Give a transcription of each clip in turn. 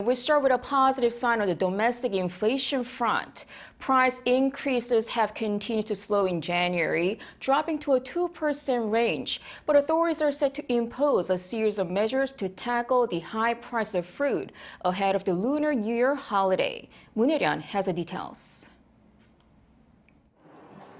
we start with a positive sign on the domestic inflation front. Price increases have continued to slow in January, dropping to a 2% range. But authorities are set to impose a series of measures to tackle the high price of fruit ahead of the Lunar New Year holiday. Moon Hye-ryeon has the details.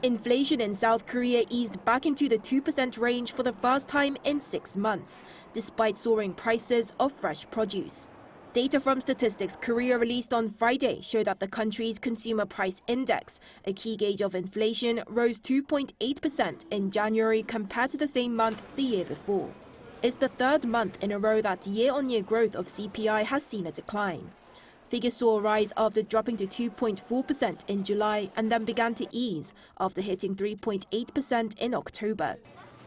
Inflation in South Korea eased back into the 2% range for the first time in 6 months, despite soaring prices of fresh produce. Data from Statistics Korea released on Friday show that the country's consumer price index, a key gauge of inflation, rose 2.8% in January compared to the same month the year before. It's the third month in a row that year-on-year growth of CPI has seen a decline. Figures saw a rise after dropping to 2.4% in July and then began to ease after hitting 3.8% in October.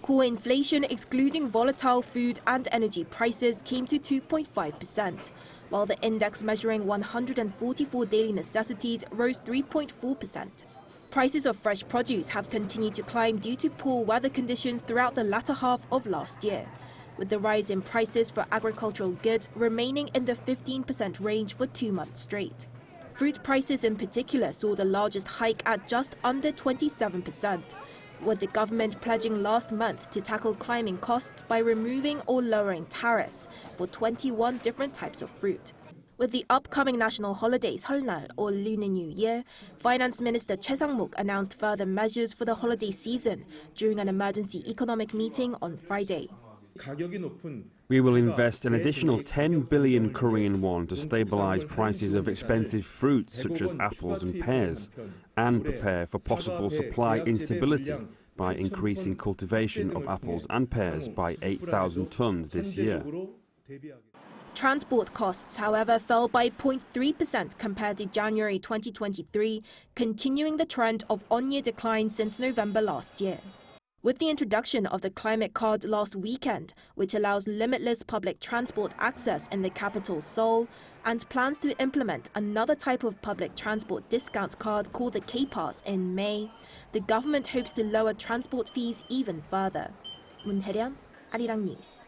Core inflation, excluding volatile food and energy prices, came to 2.5%, while the index measuring 144 daily necessities rose 3.4%. Prices of fresh produce have continued to climb due to poor weather conditions throughout the latter half of last year, with the rise in prices for agricultural goods remaining in the 15% range for 2 months straight. Fruit prices in particular saw the largest hike at just under 27%, with the government pledging last month to tackle climbing costs by removing or lowering tariffs for 21 different types of fruit. With the upcoming national holidays, Seoll날 or Lunar New Year, Finance Minister Choi Sang-mok announced further measures for the holiday season during an emergency economic meeting on Friday. We will invest an additional 10 billion Korean won to stabilize prices of expensive fruits such as apples and pears, and prepare for possible supply instability by increasing cultivation of apples and pears by 8,000 tons this year. Transport costs, however, fell by 0.3% compared to January 2023, continuing the trend of on-year decline since November last year. With the introduction of the climate card last weekend, which allows limitless public transport access in the capital Seoul, and plans to implement another type of public transport discount card called the K-Pass in May, the government hopes to lower transport fees even further. Moon Hye-ryeon, Arirang News.